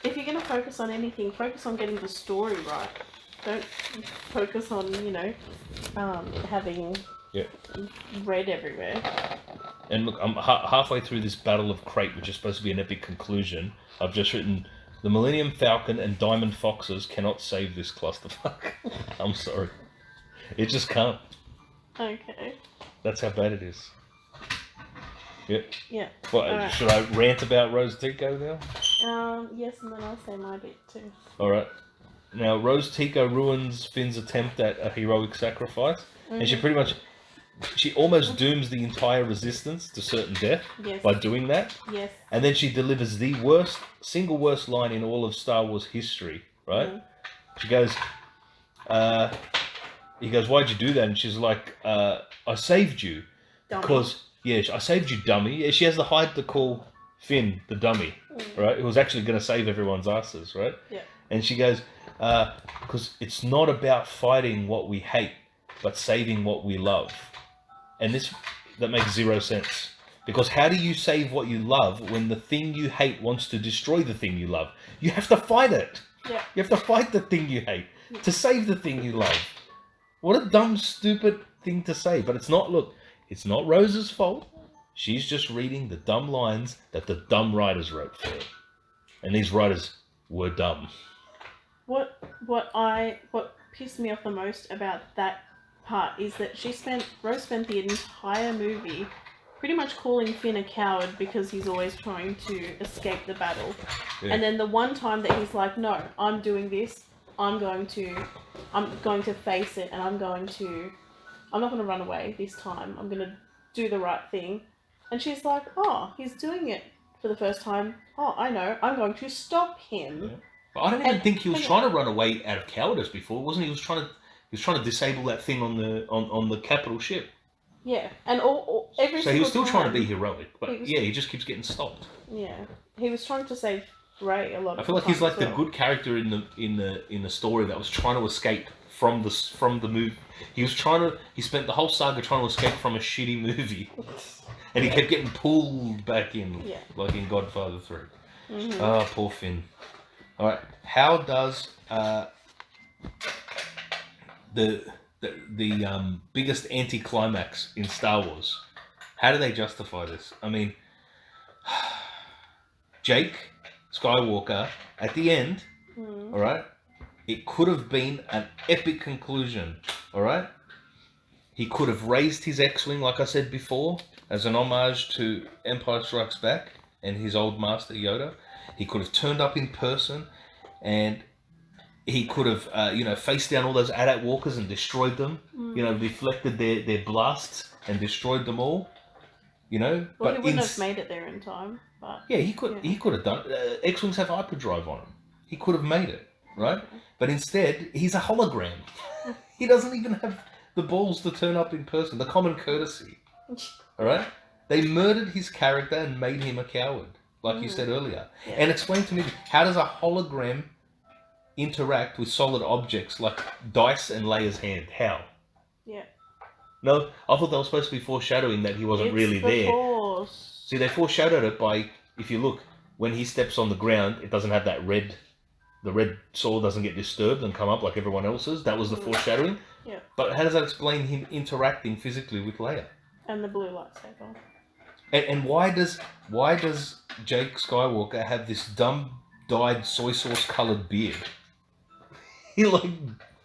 If you're going to focus on anything, focus on getting the story right. Don't focus on, you know, having red everywhere. And look, I'm halfway through this Battle of Crate, which is supposed to be an epic conclusion. I've just written, the Millennium Falcon and Diamond Foxes cannot save this clusterfuck. I'm sorry. It just can't. Okay. That's how bad it is. Yep. Yeah. Well, Alright. should I rant about Rose Tico now? Yes, and then I'll say my bit too. Alright. Now, Rose Tico ruins Finn's attempt at a heroic sacrifice. And she almost dooms the entire resistance to certain death by doing that. Yes. And then she delivers the single worst line in all of Star Wars history, right? She goes, he goes, why'd you do that? And she's like, I saved you. Dummy. Because, I saved you, dummy. Yeah, she has the height to call Finn the dummy, right? Who was actually going to save everyone's asses, right? Yeah. And she goes, because it's not about fighting what we hate, but saving what we love. And that makes zero sense. Because how do you save what you love when the thing you hate wants to destroy the thing you love? You have to fight it. Yeah. You have to fight the thing you hate to save the thing you love. What a dumb, stupid thing to say. But it's not, look, it's not Rose's fault. She's just reading the dumb lines that the dumb writers wrote for her. And these writers were dumb. What pissed me off the most about that part is that Rose spent the entire movie pretty much calling Finn a coward because he's always trying to escape the battle. Yeah. And then the one time that he's like, no, I'm doing this, I'm going to face it, and I'm not going to run away this time. I'm going to do the right thing. And she's like, oh, he's doing it for the first time. Oh, I know. I'm going to stop him. Yeah. But I don't even think he was trying to run away out of cowardice before, wasn't he? He was trying to disable that thing on the capital ship. Yeah, and every so he was still time, trying to be heroic, but he just keeps getting stopped. Yeah, he was trying to save Rey a lot. I feel like he's like the good character in the story that was trying to escape from the movie. He spent the whole saga trying to escape from a shitty movie, and he kept getting pulled back in, like in Godfather 3. Oh, poor Finn. All right, how does the biggest anti-climax in Star Wars, how do they justify this? I mean, Jake Skywalker at the end, all right, it could have been an epic conclusion, all right? He could have raised his X-Wing, like I said before, as an homage to Empire Strikes Back and his old master Yoda. He could have turned up in person, and he could have, faced down all those AT-AT walkers and destroyed them. Deflected their blasts and destroyed them all. Well, but he wouldn't have made it there in time. But yeah, he could. Yeah. He could have done. X-wings have hyperdrive on them. He could have made it, right? But instead, he's a hologram. He doesn't even have the balls to turn up in person. The common courtesy. Alright? They murdered his character and made him a coward, like you said earlier. Yeah. And explain to me, how does a hologram interact with solid objects like Dice and Leia's hand? How? Yeah. No, I thought that was supposed to be foreshadowing that he wasn't really the there. Force. See, they foreshadowed it by, if you look, when he steps on the ground, it doesn't have that red, the red sword doesn't get disturbed and come up like everyone else's. That was the foreshadowing. Yeah. But how does that explain him interacting physically with Leia? And the blue lightsaber. And why does Jake Skywalker have this dumb dyed soy sauce coloured beard? He like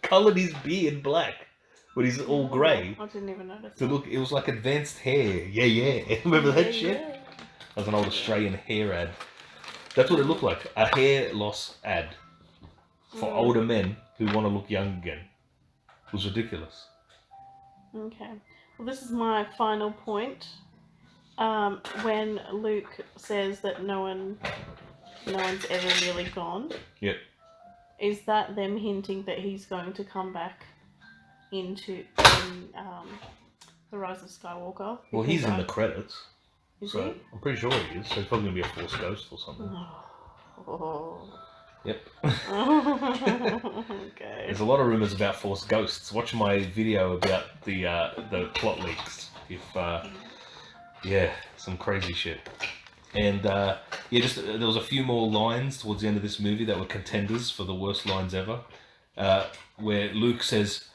coloured his beard black, but he's all grey. I didn't even notice. So look, it was like advanced hair. Yeah. Remember that shit? Yeah. That was an old Australian hair ad. That's what it looked like. A hair loss ad for older men who want to look young again. It was ridiculous. Okay. Well, this is my final point. When Luke says that no one's ever really gone. Yep. Is that them hinting that he's going to come back in The Rise of Skywalker? Well, he's in the credits. Is So he? I'm pretty sure he is. So he's probably going to be a Force Ghost or something. Oh. Yep. Okay. There's a lot of rumors about Force Ghosts. Watch my video about the plot leaks. Some crazy shit. And there was a few more lines towards the end of this movie that were contenders for the worst lines ever, where Luke says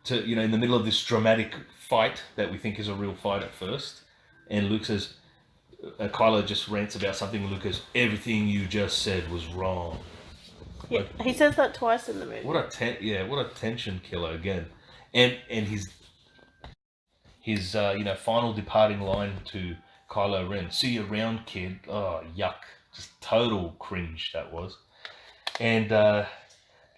in the middle of this dramatic fight that we think is a real fight at first, and Luke says, Kylo just rants about something. Luke goes, "Everything you just said was wrong." Yeah, he says that twice in the movie. What a tension killer again, and his final departing line to Kylo Ren, "See you around, kid." Oh, yuck! Just total cringe that was. And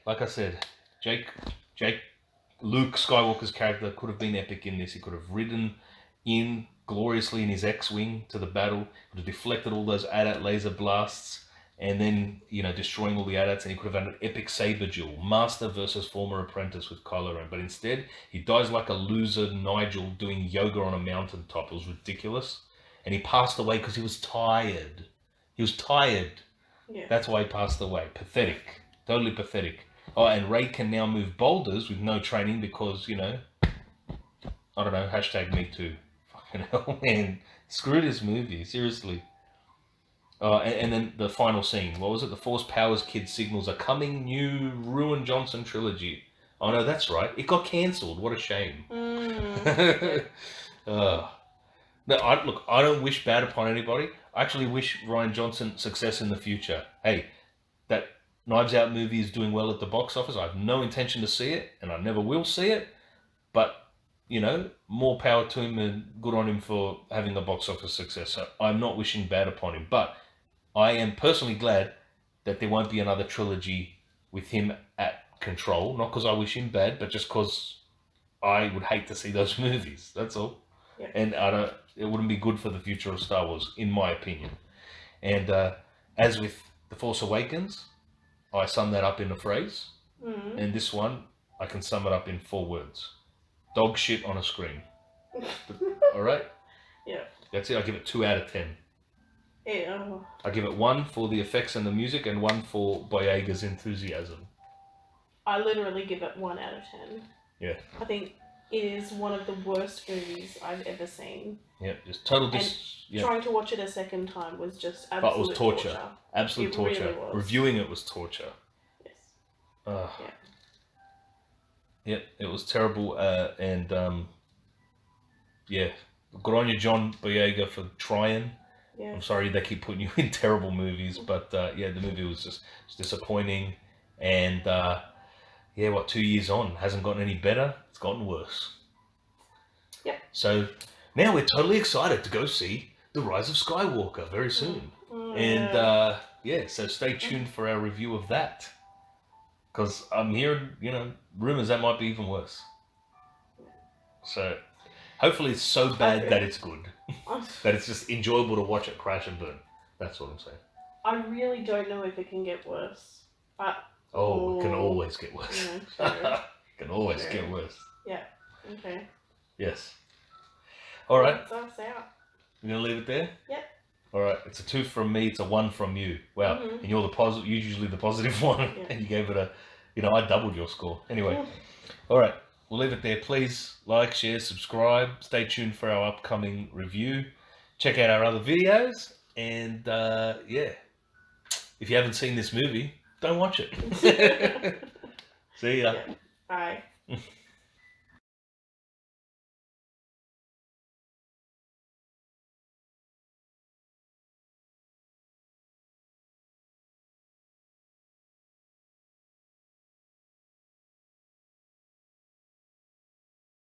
like I said, Luke Skywalker's character could have been epic in this. He could have ridden in gloriously in his X-wing to the battle, could have deflected all those AT-AT laser blasts, and then destroying all the AT-ATs, and he could have had an epic saber duel, master versus former apprentice with Kylo Ren. But instead, he dies like a loser Nigel doing yoga on a mountaintop. It was ridiculous, and he passed away because he was tired. He was tired. Yeah. That's why he passed away. Pathetic. Totally pathetic. Oh, and Rey can now move boulders with no training because, I don't know, #MeToo. Fucking hell, man. Screw this movie, seriously. And then the final scene. What was it? The Force Powers Kid signals a coming new Ruin Johnson trilogy. Oh, no, that's right. It got cancelled. What a shame. No, I don't wish bad upon anybody. I actually wish Rian Johnson success in the future. Hey, that Knives Out movie is doing well at the box office. I have no intention to see it, and I never will see it. But, more power to him and good on him for having a box office success. So I'm not wishing bad upon him. But I am personally glad that there won't be another trilogy with him at control. Not because I wish him bad, but just because I would hate to see those movies. That's all. Yeah. And it wouldn't be good for the future of Star Wars, in my opinion. And as with The Force Awakens, I sum that up in a phrase. Mm. And this one, I can sum it up in 4 words. Dog shit on a screen. All right? Yeah. That's it. I give it 2 out of 10. Yeah. I give it 1 for the effects and the music and 1 for Boyega's enthusiasm. I literally give it 1 out of 10. Yeah. I think it is one of the worst movies I've ever seen. Yeah, just total Trying to watch it a second time was just absolute But it was torture. Absolute It torture. really was. Reviewing it was torture. Yes. Yeah. Yeah, it was terrible. Good on you, John Boyega, for trying. Yeah. I'm sorry they keep putting you in terrible movies, but the movie was just disappointing. And 2 years on, hasn't gotten any better. It's gotten worse. Yep. So now we're totally excited to go see The Rise of Skywalker very soon. So stay tuned for our review of that. Because I'm hearing, rumors that might be even worse. So hopefully it's so bad that it's good. That it's just enjoyable to watch it crash and burn. That's what I'm saying. I really don't know if it can get worse. But it can always get worse. True. It can always get worse. Yeah. Okay. Yes. All right. That's us out. We're going to leave it there? Yep. All right. It's a 2 from me. It's a 1 from you. Wow. Mhm. And you're the positive. You're usually the positive one. Yeah. And you gave it a... I doubled your score. Anyway. All right. We'll leave it there. Please like, share, subscribe. Stay tuned for our upcoming review. Check out our other videos. And, yeah. If you haven't seen this movie, don't watch it. See ya. Yeah. Bye.